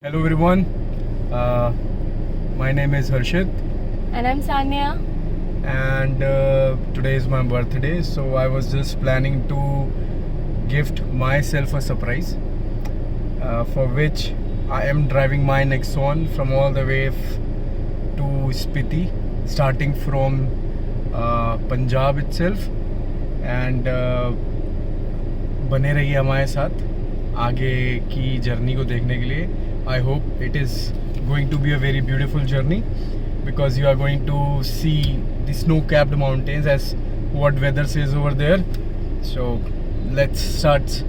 Hello everyone, my name is Harshit And I'm Sanya. and today is my birthday, so I was just planning to gift myself a surprise for which I am driving my Nexon from all the way to Spiti, starting from Punjab itself and बने रहिए हमारे साथ आगे की journey को देखने के लिए. I hope it is going to be a very beautiful journey because you are going to see the snow-capped mountains as what weather says over there. So let's start.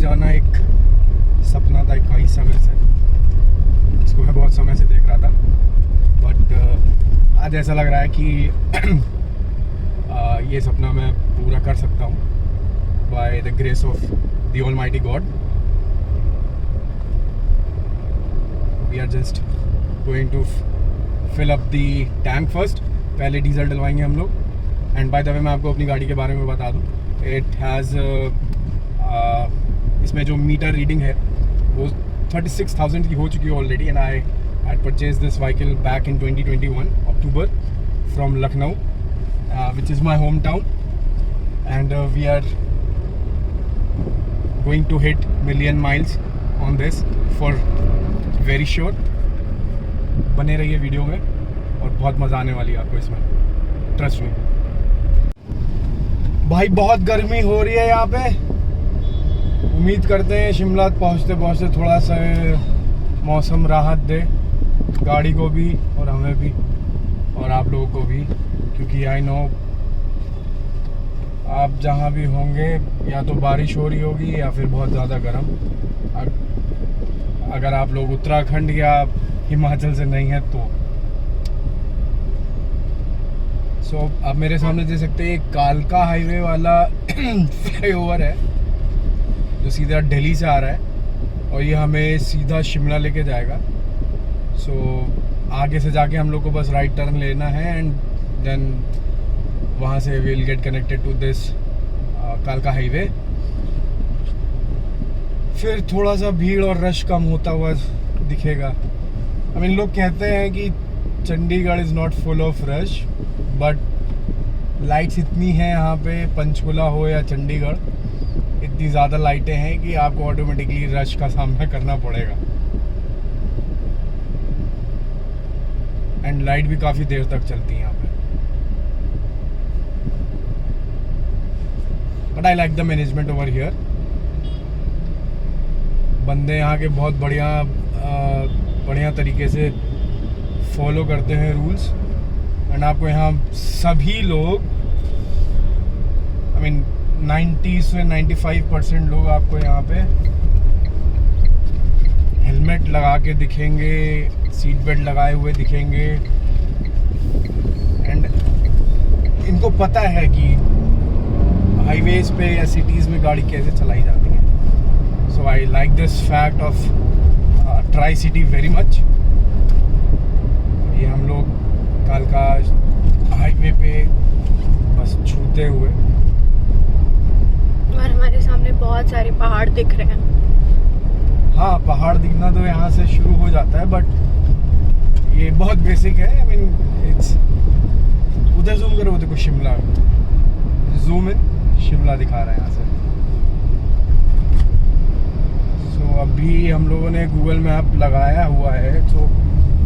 जाना एक सपना था कई समय से, इसको मैं बहुत समय से देख रहा था, बट आज ऐसा लग रहा है कि ये सपना मैं पूरा कर सकता हूँ by the grace of the almighty God. We are just going to fill up the tank first. पहले डीजल डलवाएंगे हम लोग. एंड बाय द वे मैं आपको अपनी गाड़ी के बारे में बता दूँ, इट हैज़ इसमें जो मीटर रीडिंग है वो 36,000 की हो चुकी है already. And I had purchase this vehicle back in 2021 October from Lucknow which is my home town. And we are going to hit million miles on this for very sure. बने रहिए video में और बहुत मज़ा आने वाली है आपको इसमें, ट्रस्ट मी. भाई बहुत गर्मी हो रही है यहाँ पे. उम्मीद करते हैं शिमला पहुँचते पहुँचते थोड़ा सा मौसम राहत दे गाड़ी को भी और हमें भी और आप लोगों को भी, क्योंकि आई नो आप जहाँ भी होंगे या तो बारिश हो रही होगी या फिर बहुत ज़्यादा गर्म. अगर आप लोग उत्तराखंड या हिमाचल से नहीं हैं तो आप मेरे सामने देख सकते हैं एक कालका हाईवे वाला फ्लाईओवर है जो सीधा दिल्ली से आ रहा है और ये हमें सीधा शिमला लेके जाएगा. आगे से जाके हम लोग को बस राइट टर्न लेना है एंड देन वहाँ से will get connected to this कालका हाईवे. फिर थोड़ा सा भीड़ और रश कम होता हुआ दिखेगा. आई मीन लोग कहते हैं कि Chandigarh is not full of rush, but lights इतनी हैं यहाँ पे, पंचकुला हो या चंडीगढ़, इतनी ज़्यादा लाइटें हैं कि आपको ऑटोमेटिकली रश का सामना करना पड़ेगा. एंड लाइट भी काफ़ी देर तक चलती है यहाँ पे. But I like the management over here. बंदे यहाँ के बहुत बढ़िया तरीके से फॉलो करते हैं रूल्स. एंड आपको यहाँ सभी लोग, आई मीन 90 से 95% लोग आपको यहाँ पे हेलमेट लगा के दिखेंगे, सीट बेल्ट लगाए हुए दिखेंगे. एंड इनको पता है कि हाईवेज पे या सिटीज़ में गाड़ी कैसे चलाई जाती है. So I like this fact of Tricity very much. ये हम लोग कालका हाईवे पे बस छूते हुए और हमारे सामने बहुत सारे पहाड़ दिख रहे हैं. हाँ, पहाड़ दिखना तो यहाँ से शुरू हो जाता है, बट ये बहुत बेसिक है. आई मीन इट्स, उधर जूम करो, देखो शिमला, जूम इन, शिमला दिखा रहा है यहाँ से. अभी हम लोगों ने गूगल मैप लगाया हुआ है,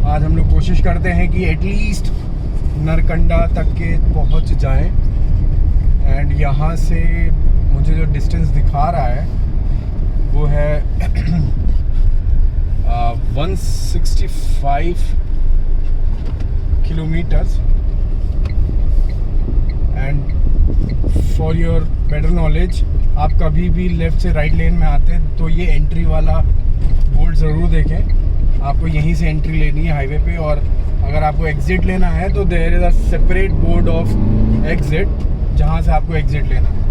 आज हम लोग कोशिश करते हैं कि एटलीस्ट नरकंडा तक के पहुँच जाएं. एंड यहाँ से मुझे जो डिस्टेंस दिखा रहा है वो है 165 kilometres. And for your better knowledge, आप कभी भी लेफ़्ट से राइट लेन में आते हैं तो ये एंट्री वाला बोर्ड ज़रूर देखें. आपको यहीं से एंट्री लेनी है हाईवे पे, और अगर आपको एग्ज़िट लेना है तो there is a separate board of exit जहाँ से आपको एग्ज़िट लेना है.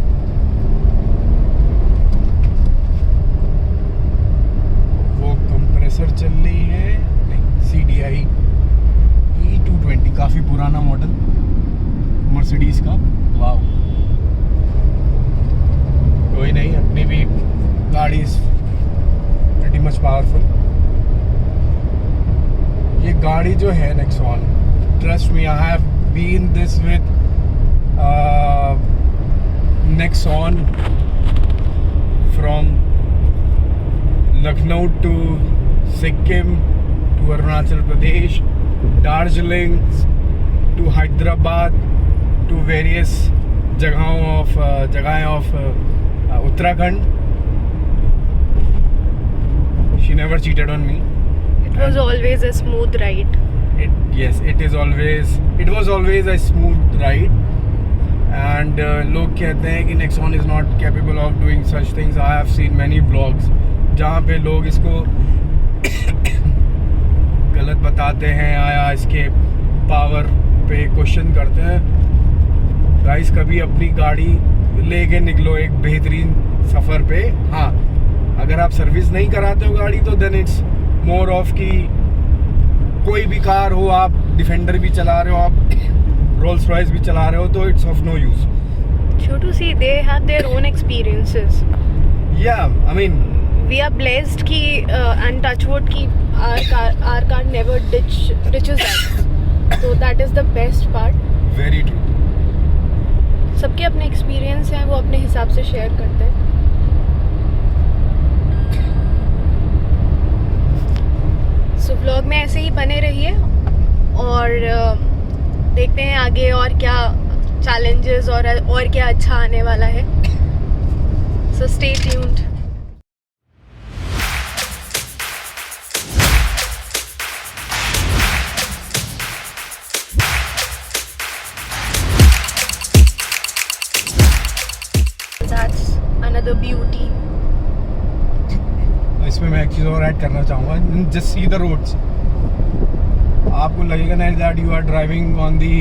मर्सिडीज का। वाह, कोई नहीं, अपनी भी गाड़ी प्रीटी मच पावरफुल। ये गाड़ी जो है Nexon, trust me, I have been this with Nexon from Lucknow to Sikkim to Arunachal Pradesh, Darjeeling to Hyderabad to various जगहें of Uttarakhand. She never cheated on me. It was always a smooth ride. It was always a smooth ride. And लोग कहते हैं कि Nexon is not capable of doing such things. I have seen many vlogs जहाँ पे लोग इसको गलत बताते हैं या इसके पावर पे क्वेश्चन करते हैं। गाइस, कभी अपनी गाड़ी लेके निकलो एक बेहतरीन सफ़र पे। हाँ, अगर आप सर्विस नहीं कराते हो गाड़ी तो देन इट्स मोर ऑफ कि कोई भी कार हो, आप डिफेंडर भी चला रहे हो, आप रोल्स रॉयस भी चला रहे हो, तो it's of no use. Chotu, see, they have their own experiences. Yeah, I mean, We are blessed कि and touchwood कि our car never ditches us. So that is the best part. very true. सबके अपने experience हैं, वो अपने हिसाब से share करते हैं। सो व्लॉग में ऐसे ही बने रहिए और देखते हैं आगे और क्या चैलेंजेस और क्या अच्छा आने वाला है। So stay tuned. That's another beauty. इसमें मैं एक चीज़ और ऐड करना चाहूँगा, जस्ट सी द रोड्स। आपको लगेगा ना that you are driving on the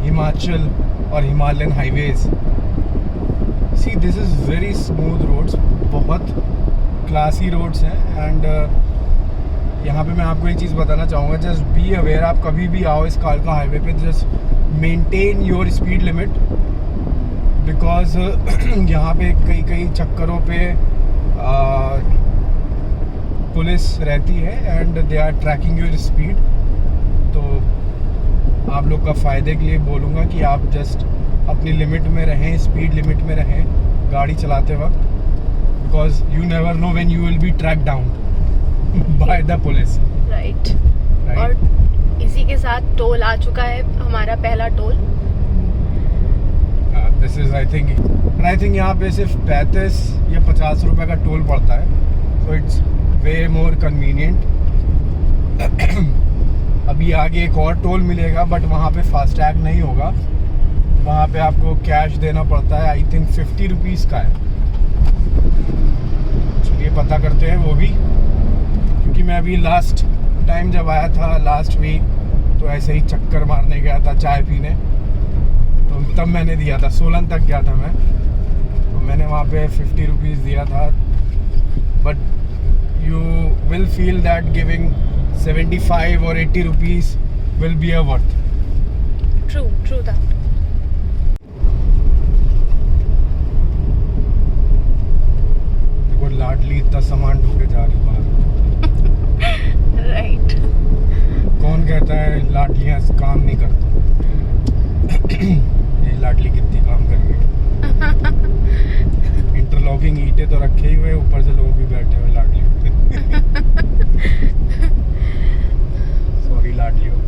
Himachal और Himalayan highways. See, this is very smooth roads, बहुत क्लासी रोड्स हैं। एंड यहाँ पे मैं आपको एक चीज़ बताना चाहूँगा, जस्ट बी अवेयर, आप कभी भी आओ इस कालका हाईवे पे, just maintain your speed limit, because यहाँ पे कई चक्करों पे पुलिस रहती है and they are tracking your speed. तो आप लोग का फ़ायदे के लिए बोलूँगा कि आप जस्ट अपनी लिमिट में रहें, स्पीड लिमिट में रहें गाड़ी चलाते वक्त, because you never know when you will be track down by the police. Right. और इसी के साथ टोल आ चुका है, हमारा पहला toll. This is I think यहाँ पे सिर्फ 35 या 50 रुपए का टोल पड़ता है, so it's way more convenient. अभी आगे एक और टोल मिलेगा, बट वहाँ पे फास्टैग नहीं होगा, वहाँ पे आपको कैश देना पड़ता है। आई थिंक 50 रुपीज़ का है। चलिए पता करते हैं वो भी, क्योंकि मैं अभी लास्ट टाइम जब आया था लास्ट वीक, तो ऐसे ही चक्कर मारने गया था चाय पीने, तो तब मैंने दिया था, सोलन तक गया था मैं, तो मैंने वहाँ पे 50 रुपीज़ दिया था। But you will feel that giving 75 और 80 rupees will be a worth. True that. देखो लाडली इतना सामान ढोके जा रही बाहर। राइट। कौन कहता है लाडलियाँ काम नहीं करती? ये लाडली कितनी काम कर रही है। इंटरलॉकिंग ईंटें तो रखे ही हुए, ऊपर से लोग भी बैठे हुए लाडली। सॉरी लाडलियों।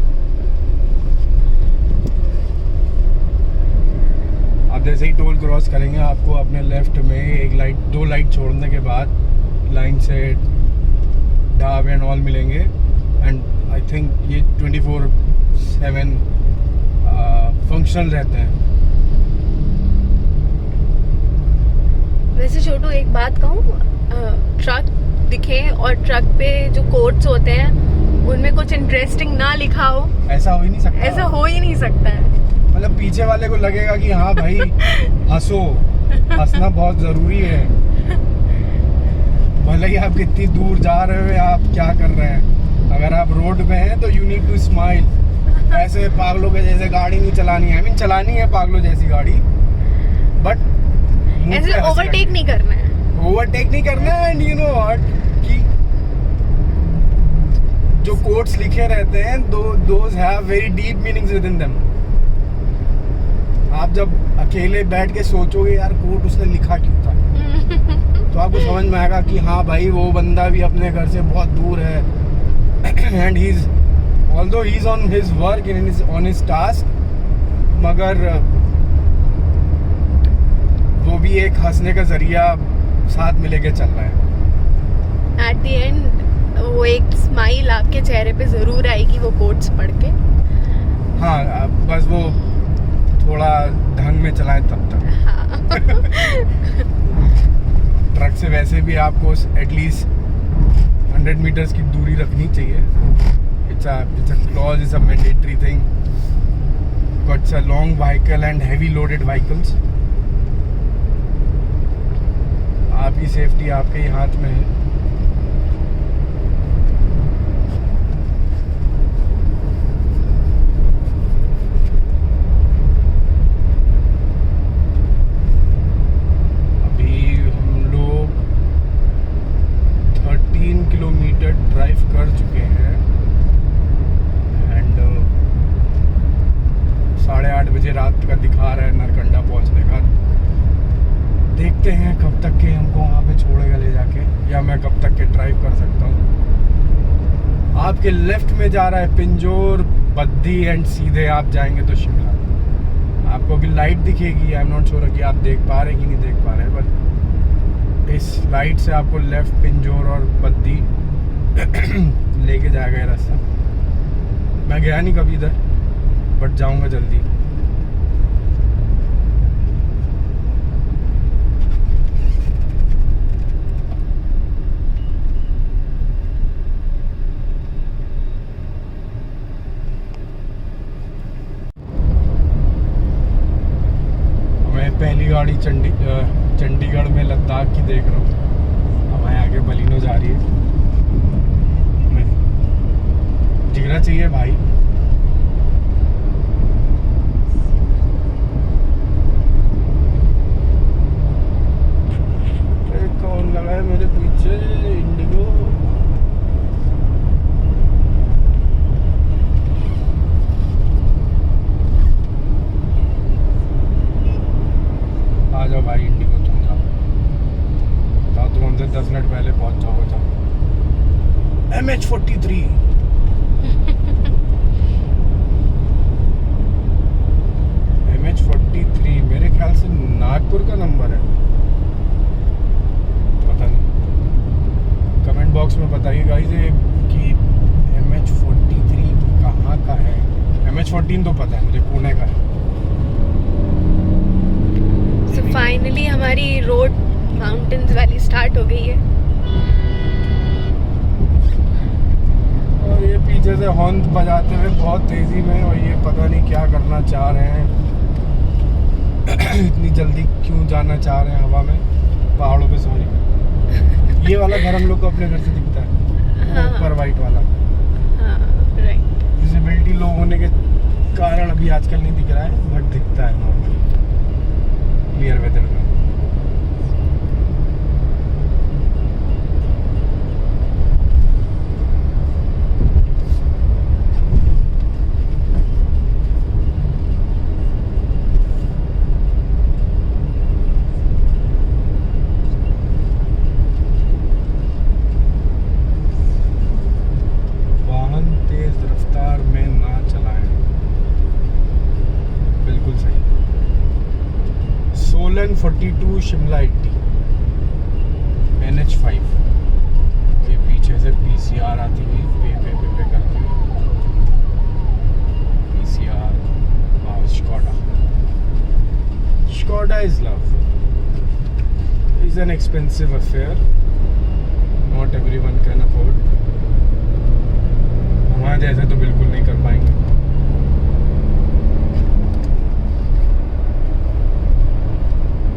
आप जैसे ही टोल क्रॉस करेंगे, आपको अपने लेफ्ट में एक लाइट, 2 लाइट छोड़ने के बाद लाइन से ढाब एंड ऑल मिलेंगे। एंड आई थिंक ये 24/7 फंक्शनल रहते हैं। वैसे छोटू एक बात कहूँ, ट्रक दिखे और ट्रक पे जो कोड्स होते हैं उनमें कुछ इंटरेस्टिंग ना लिखा हो, ऐसा हो ही नहीं सकता। ऐसा हो ही नहीं सकता है। मतलब पीछे वाले को लगेगा कि हाँ भाई हंसो, हंसना बहुत ज़रूरी है। भले ही आप कितनी दूर जा रहे हो या आप क्या कर रहे हैं, अगर आप रोड पे हैं तो यू नीड टू स्माइल। ऐसे पागलों के जैसे गाड़ी नहीं चलानी है। चलानी है पागलों जैसी गाड़ी, बट ऐसे ओवरटेक नहीं करना है। ओवरटेक नहीं करना है। एंड यू नो व्हाट कि जो कोट्स लिखे रहते हैं those have very deep meanings with in them. आप जब अकेले बैठ के सोचोगे यार कोट उसने लिखा क्यों था, तो आपको समझ में आएगा कि हाँ भाई वो बंदा भी अपने घर से बहुत दूर है। And he is although he is on his work on his task, मगर वो भी एक हंसने का जरिया साथ में लेके चल रहा है। एट द एंड वो एक स्माइल आपके चेहरे पे जरूर आएगी वो कोट्स पढ़ के। हाँ, बस वो थोड़ा ढंग में चलाएं तब तक। हाँ। ट्रक से वैसे भी आपको एटलीस्ट 100 मीटर्स की दूरी रखनी चाहिए। It's a clause, it's a mandatory thing, but it's a long vehicle and heavy loaded vehicles. आपकी सेफ्टी आपके ही हाथ में है। किलोमीटर ड्राइव कर चुके हैं एंड 8:30 बजे रात का दिखा रहा है नरकंडा पहुंचने का। देखते हैं कब तक के हमको वहाँ पे छोड़ेगा ले जाके, या मैं कब तक के ड्राइव कर सकता हूँ। आपके लेफ्ट में जा रहा है पिंजौर, बद्दी एंड सीधे आप जाएंगे तो शिमला। आपको भी लाइट दिखेगी। आई एम नॉट श्योर कि आप देख पा रहे कि नहीं देख पा रहे, बट इस लाइट से आपको लेफ्ट पिंजौर और बद्दी लेके जाएगा ये रास्ता। मैं गया नहीं कभी इधर, बट जाऊंगा जल्दी। मैं पहली गाड़ी चंडीगढ़ में लद्दाख की देख रहा हूँ। हमारे आगे बलिनो जा रही है। जिगरा चाहिए भाई। कौन लगा है मेरे पीछे? इंडिगो। आ जाओ भाई इंडिगो, तुम जाओ। तुम हमसे 10 मिनट पहले पहुंच जाओगे। जाओ। MH43 MH43 मेरे ख्याल से नागपुर का नंबर है, पता नहीं। कमेंट बॉक्स में बताइए गाइस कि MH43 कहाँ का है। MH14 तो पता है मुझे, पुणे का है। So फाइनली हमारी रोड माउंटेन्स वाली स्टार्ट हो गई है। और ये पीछे से हॉर्न बजाते हुए बहुत तेजी में, और ये पता नहीं क्या करना चाह रहे हैं। इतनी जल्दी क्यों जाना चाह रहे हैं हवा में, पहाड़ों पे। सॉरी, ये वाला घर हम लोग को अपने घर से दिखता है। हाँ। ऊपर वाइट वाला। हाँ, राइट। विजिबिलिटी लो होने के कारण अभी आजकल नहीं दिख रहा है, बट दिखता है नॉर्मली क्लियर वेदर में। सोलन 42 शिमला 80 NH5। ये पीछे से PCR आती हुई पे करती हुई। PCR और Skoda is love. It's an expensive affair. Not everyone can afford. हमारे जैसे तो बिल्कुल नहीं कर पाएंगे।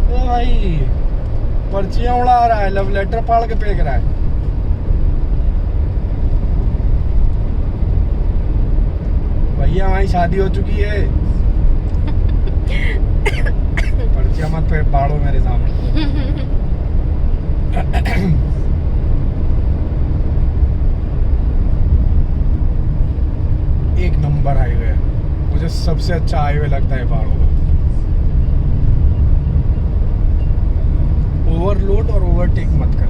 भाई पर्चियां उड़ा रहा है, लव लेटर पाड़ के फेंक रहा है। भैया हमारी शादी हो चुकी है। पर्चिया मत पे पाड़ो मेरे सामने। एक नंबर हाईवे है, मुझे सबसे अच्छा हाईवे लगता है पहाड़ों का। ओवरलोड और ओवरटेक मत करें।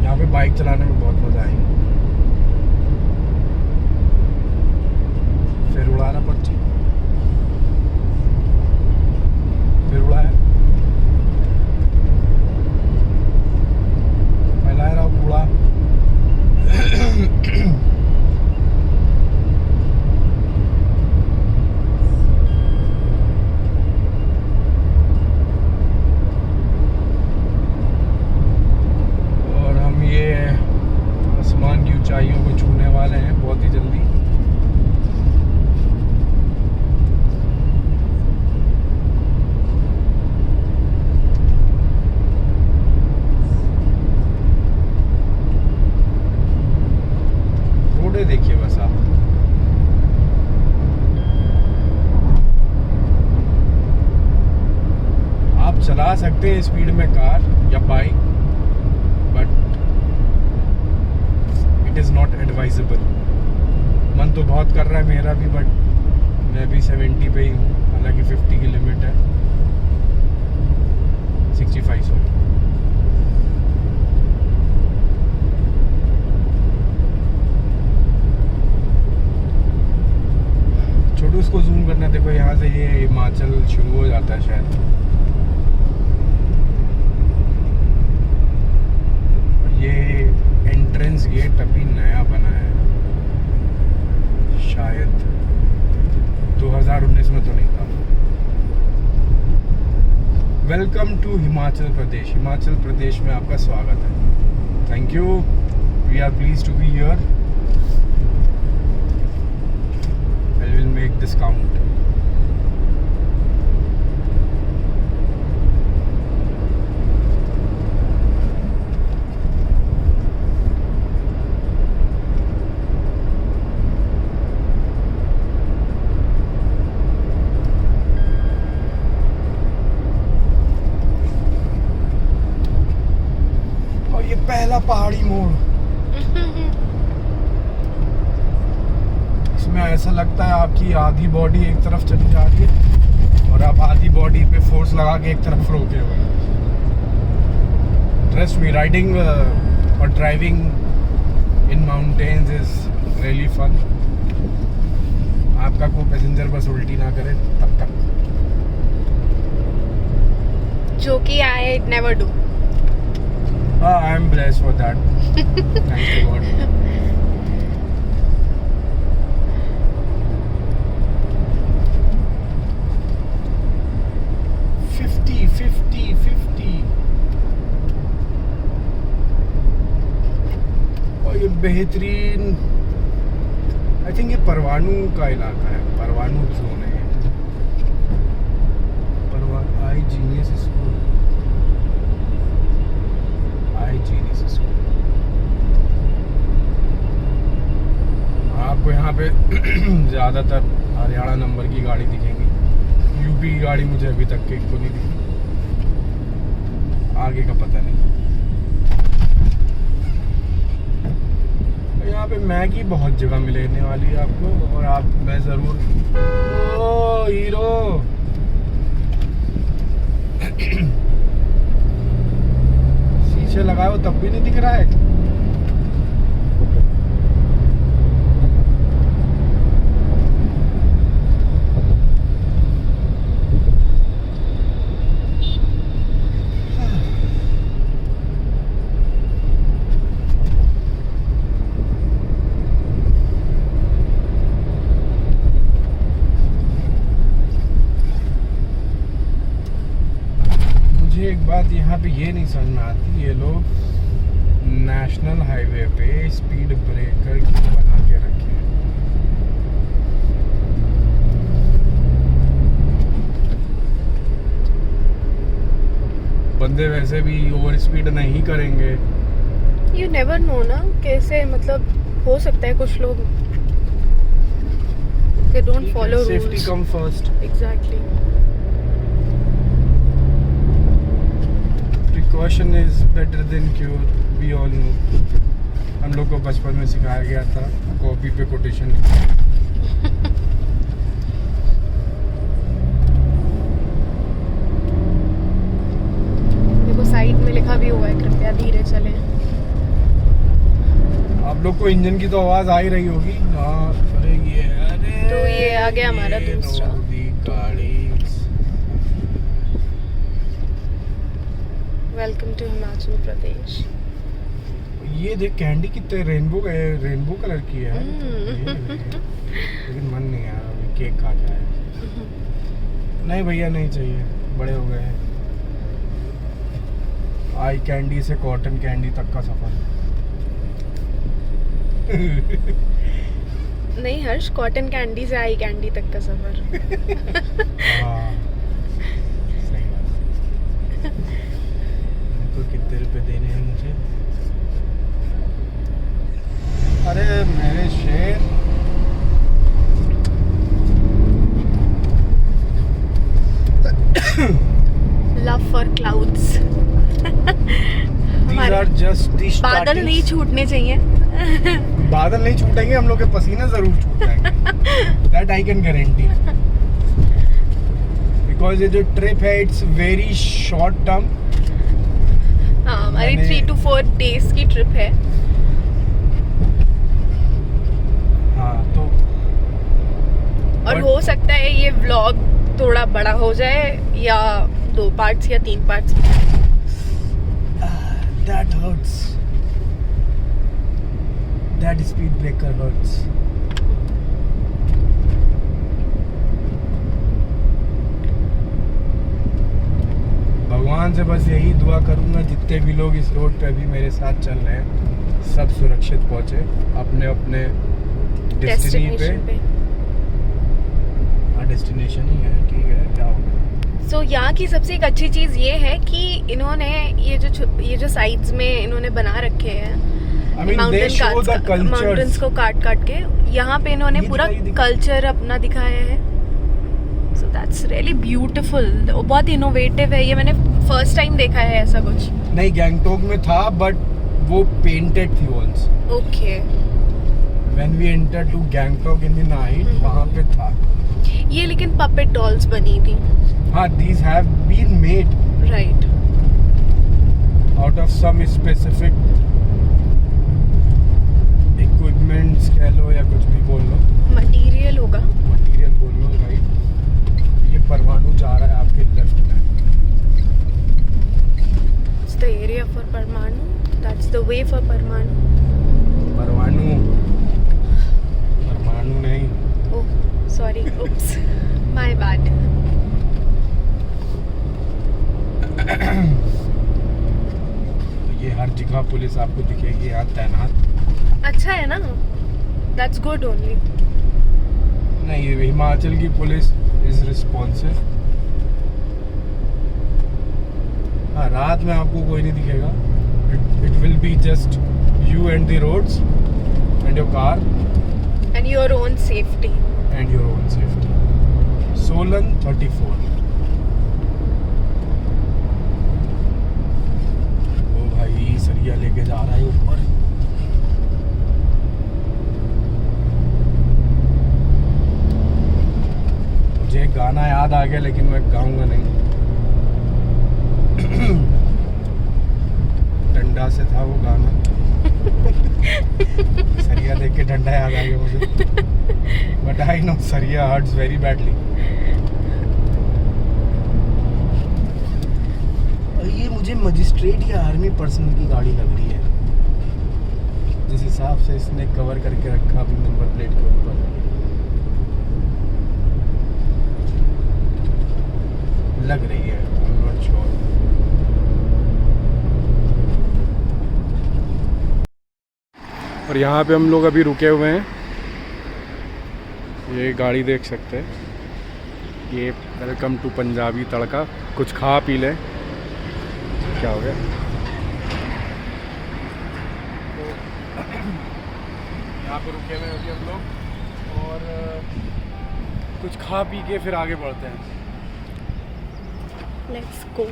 यहाँ पे बाइक चलाने में बहुत मजा आएगा। फिर उड़ाना पर्ची, फिर उड़ाया, फैलाए रहा कूड़ा। और हम ये आसमान की ऊंचाइयों को छूने वाले हैं बहुत ही जल्दी। रोडे देखिए बस आप। आप चला सकते हैं स्पीड में कार या bike, but it is not advisable. मन तो बहुत कर रहा है मेरा भी, बट मैं भी 70 पे ही हूँ, हालांकि 50 की लिमिट है। 65 सॉरी। छोटू उसको जूम करना, देखो यहाँ से ये हिमाचल शुरू हो जाता है शायद। ये एंट्रेंस गेट अभी नया बना है शायद, 2019 में तो नहीं था। Welcome to Himachal Pradesh. हिमाचल प्रदेश में आपका स्वागत है। Thank you, we are pleased to be here. I will make this count. और ये पहला पहाड़ी मोड़, इसमें ऐसा लगता है आपकी आधी बॉडी एक तरफ चली जा रही है और आप आधी बॉडी पे फोर्स लगा के एक तरफ रोके हुए। ट्रस्ट मी, राइडिंग और driving in mountains is really fun. आपका कोई पैसेंजर बस उल्टी ना करे तब तक। जो कि I never do. I am blessed for that. Thank you God. ये बेहतरीन, आई थिंक ये परवाणू का इलाका है, परवाणू जोन है। आई जीनियस स्कूल, आई जीनियस स्कूल। आपको यहाँ पे ज़्यादातर हरियाणा नंबर की गाड़ी दिखेंगी। यूपी की गाड़ी मुझे अभी तक को नहीं दिखी, आगे का पता नहीं। यहाँ पे मैगी बहुत जगह मिलने वाली है आपको, और आप, मैं ज़रूर। ओ हीरो, शीशे लगाए हो तब भी नहीं दिख रहा है। एक बात यहाँ पे ये नहीं समझ में आती, ये लोग नेशनल हाईवे पे स्पीड ब्रेकर क्यों बना के रखे हैं। बंदे वैसे भी ओवर स्पीड नहीं करेंगे। यू नेवर नो ना, कैसे मतलब हो सकता है कुछ लोग they don't follow safety rules. Come first. Exactly. Precaution is better than cure, we all know. हम लोग को बचपन में सिखाया गया था, कॉपी पे कोटेशन। देखो साइड में लिखा भी हुआ है कृपया धीरे चलें। आप लोग को इंजन की तो आवाज आ ही रही होगी। हाँ, अरे तो ये आ गया हमारा दूसरा गाड़ी। वेलकम टू हिमाचल प्रदेश। ये देख कैंडी कितने रेनबो कलर की है। लेकिन मन नहीं आ रहा, अभी केक खा के आया। नहीं भैया नहीं चाहिए, बड़े हो गए हैं। आई कैंडी से कॉटन कैंडी तक का सफर। नहीं हर्ष, कॉटन कैंडी से आई कैंडी तक का सफर। हाँ, सही बात। तो कितने रुपए देने हैं मुझे? अरे मेरे शेर। Love for clouds. These are just the बादल starting. नहीं छूटने चाहिए। बादल नहीं छूटेंगे, हम लोग के पसीने जरूर छूट जाएंगे। That I can guarantee. Because ये जो ट्रिप है इट्स वेरी शॉर्ट टर्म। हाँ, हमारी 3 to 4 days की ट्रिप है। हाँ तो और हो सकता है ये व्लॉग थोड़ा बड़ा हो जाए, या 2 पार्ट्स या 3 parts. that hurts. That speed breaker hurts. भगवान से बस यही दुआ करूंगा जितने भी लोग इस रोड पे अभी मेरे साथ चल रहे हैं सब सुरक्षित पहुंचे अपने अपने डेस्टिनेशन पे। हाँ, डेस्टिनेशन ही है, ठीक है, क्या होगा। सो यहाँ की सबसे एक अच्छी चीज़ ये है कि इन्होंने ये जो साइड्स में इन्होंने बना रखे हैं I mean, they show the cultures. Mountains को काट काट के, यहाँ पे इन्होंने पूरा कल्चर अपना दिखाया है। So that's really beautiful. बहुत इनोवेटिव है ये, मैंने फर्स्ट टाइम देखा है ऐसा कुछ। नहीं, गैंगटोक में था बट वो पेंटेड थी walls. Okay. When we entered to Gangtok in the night, वहाँ पे था। ये लेकिन पपेट डॉल्स बनी थी। हाँ, these have been made right. out of some specific equipments कह लो या कुछ भी बोल लो, मटेरियल होगा। मटेरियल बोल लो, राइट। ये परमाणु जा रहा है आपके लेफ्ट में। It's the area for परमाणु, that's the way for परमाणु। परमाणु नहीं। Oh sorry, oops, my bad। तो ये हर जगह पुलिस आपको दिखेगी यहाँ तैनात। अच्छा है ना, दैट्स गुड ओनली। नहीं, ये हिमाचल की पुलिस इज रिस्पॉन्सिव। हाँ, रात में आपको कोई नहीं दिखेगा। It will be just you and the roads and your car and your own safety. And your own safety. Solan 34। ओ भाई, सरिया लेके जा रहा है ऊपर। मुझे एक गाना याद आ गया लेकिन मैं गाऊंगा नहीं। डंडा से था वो गाना। सरिया देख के डंडा याद आ गया मुझे। बट आई नो सरिया हर्ट्स वेरी बैडली। ये मुझे मजिस्ट्रेट या आर्मी पर्सन की गाड़ी लग रही है, जिस हिसाब से इसने कवर करके रखा अपने नंबर प्लेट के ऊपर। लग रही है, आई एम नॉट श्योर। और यहाँ पे हम लोग अभी रुके हुए हैं। ये गाड़ी देख सकते हैं, ये वेलकम टू पंजाबी तड़का। कुछ खा पी लें। क्या हो गया? तो यहाँ पर रुके हुए अभी हम लोग और कुछ खा पी के फिर आगे बढ़ते हैं। Let's go.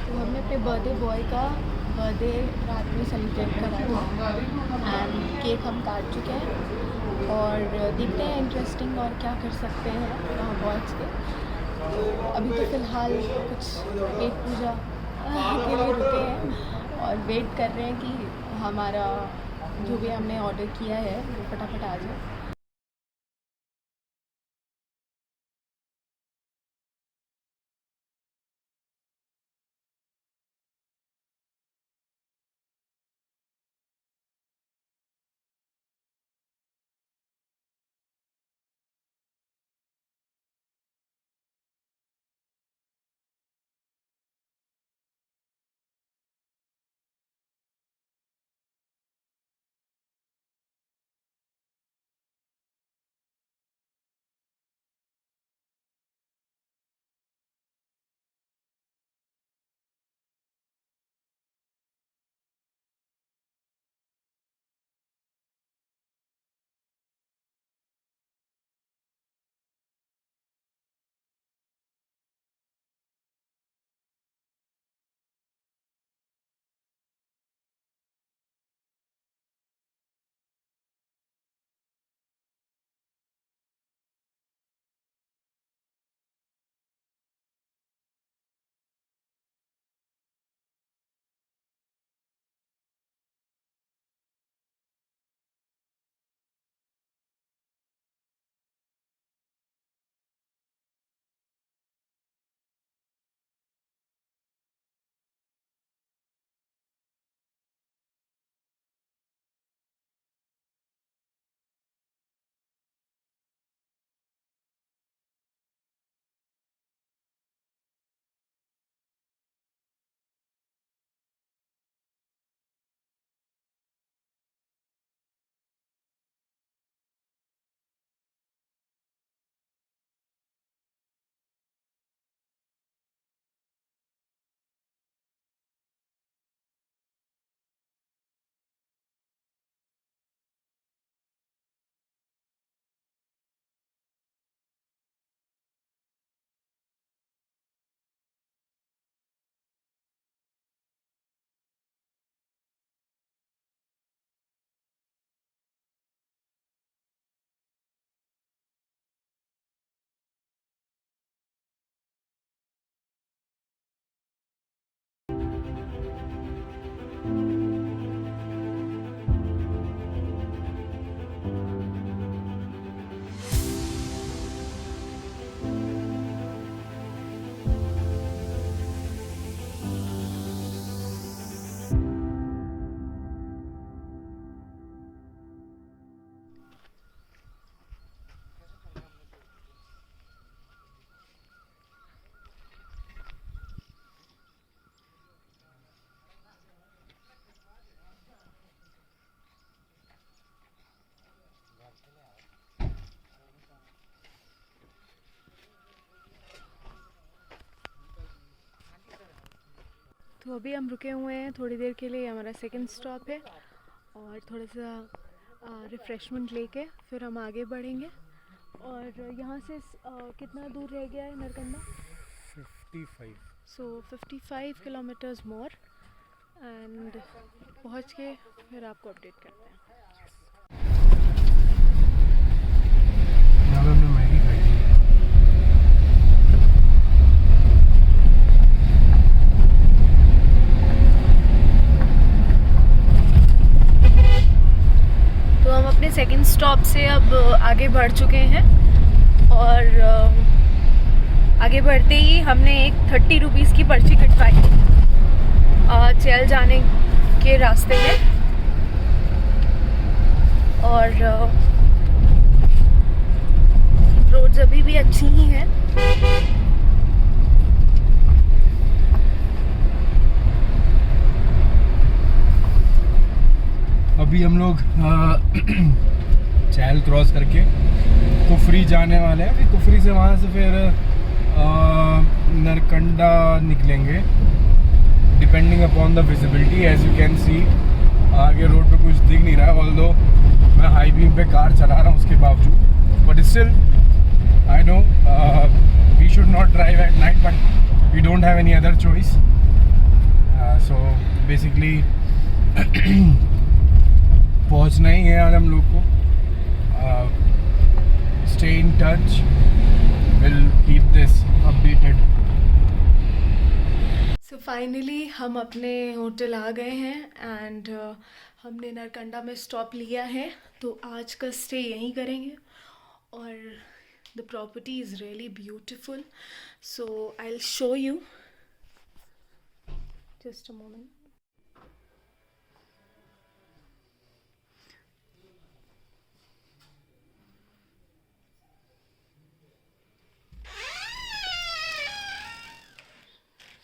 तो हमने अपने बर्थडे बॉय का बर्थडे रात में सेलिब्रेट करा था एंड केक हम काट चुके हैं और देखते हैं इंटरेस्टिंग और क्या कर सकते हैं बॉयज़ के। तो अभी तो फ़िलहाल कुछ पेट पूजा के लिए रुके हैं और वेट कर रहे हैं कि हमारा जो भी हमने ऑर्डर किया है वो फटाफट आ जाए। तो अभी हम रुके हुए हैं थोड़ी देर के लिए, हमारा सेकंड स्टॉप है और थोड़ा सा रिफ़्रेशमेंट लेके फिर हम आगे बढ़ेंगे। और यहाँ से कितना दूर रह गया है नरकंडा? 55। सो 55 किलोमीटर्स मोर एंड पहुँच के फिर आपको अपडेट करते हैं। यहाँ पे हमने मैगी खाई थी। तो हम अपने सेकंड स्टॉप से अब आगे बढ़ चुके हैं और आगे बढ़ते ही हमने एक 30 रुपीज़ की पर्ची कटवाई चल जाने के रास्ते में। और रोड्स अभी भी अच्छी ही हैं। अभी हम लोग चहल क्रॉस करके कुफरी जाने वाले हैं। फिर कुफरी से वहाँ से फिर नरकंडा निकलेंगे, depending upon the visibility. As you can see आगे रोड पे कुछ दिख नहीं रहा है, ऑल्दो मैं हाई बीम पे कार चला रहा हूँ उसके बावजूद, but still I know we should not drive at night, but we don't have any other choice. So basically पहुँचना ही है आज हम लोग को। Stay in touch, will keep this updated. So finally हम अपने होटल आ गए हैं एंड हमने नरकंडा में स्टॉप लिया है, तो आज का स्टे यहीं करेंगे। और the property is really beautiful, so I will show you, just a moment.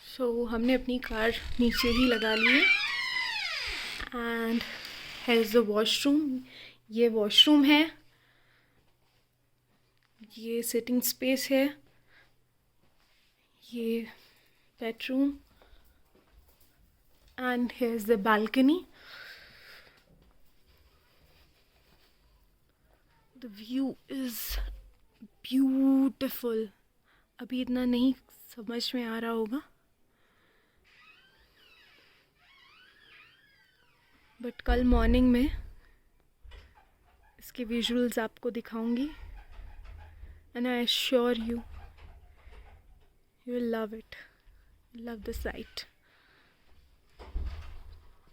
So हमने अपनी कार नीचे ही लगा ली है एंड हैज़ द वॉशरूम। ये वॉशरूम है, ये सिटिंग स्पेस है, ये bedroom and has the balcony. The view is beautiful. अभी इतना नहीं समझ में आ रहा होगा, बट कल मॉर्निंग में इसके विजुअल्स आपको दिखाऊंगी and I assure you will love it, love the site.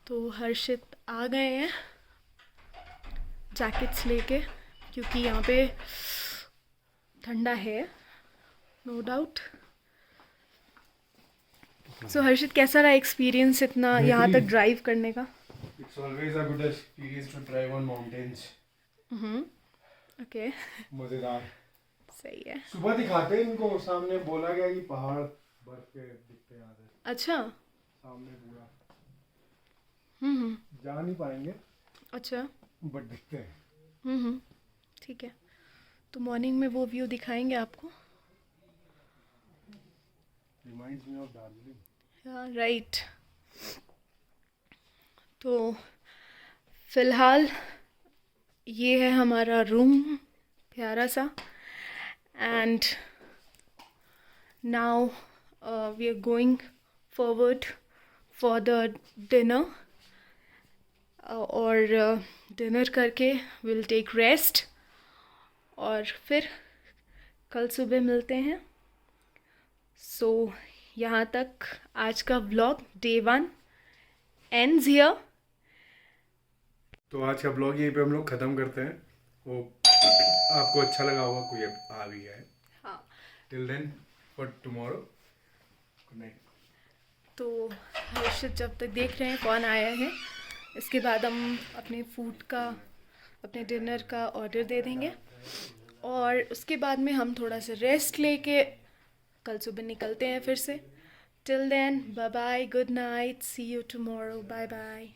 तो हर्षित आ गए हैं जैकेट्स लेके, क्योंकि यहाँ पे ठंडा है, नो डाउट। सो हर्षित, कैसा रहा एक्सपीरियंस इतना यहाँ तक ड्राइव करने का? It's always a good experience to drive on mountains. Okay, मजेदार। सही है। सुबह दिखाते हैं इनको, सामने बोला गया कि पहाड़ बर्फ के दिखते हैं आधे। अच्छा, सामने पूरा हम्म, जा नहीं पाएंगे, अच्छा, बट दिखते हैं। ठीक है। तो मॉर्निंग में वो व्यू दिखाएंगे आपको। Reminds me of Darjeeling. Right. तो फ़िलहाल ये है हमारा रूम, प्यारा सा। And now we are going forward for the dinner, और डिनर करके विल टेक रेस्ट, और फिर कल सुबह मिलते हैं। सो यहाँ तक आज का व्लॉग डे 1 ends here. तो आज का ब्लॉग यहीं पे हम लोग ख़त्म करते हैं। वो आपको अच्छा लगा होगा, कोई आ भी गया है। हाँ, till then for tomorrow, good night. तो हर्षित जब तक देख रहे हैं कौन आया है, इसके बाद हम अपने फूड का, अपने डिनर का ऑर्डर दे देंगे, और उसके बाद में हम थोड़ा सा रेस्ट लेके कल सुबह निकलते हैं फिर से। Till then, bye bye, good night, see you tomorrow, bye bye.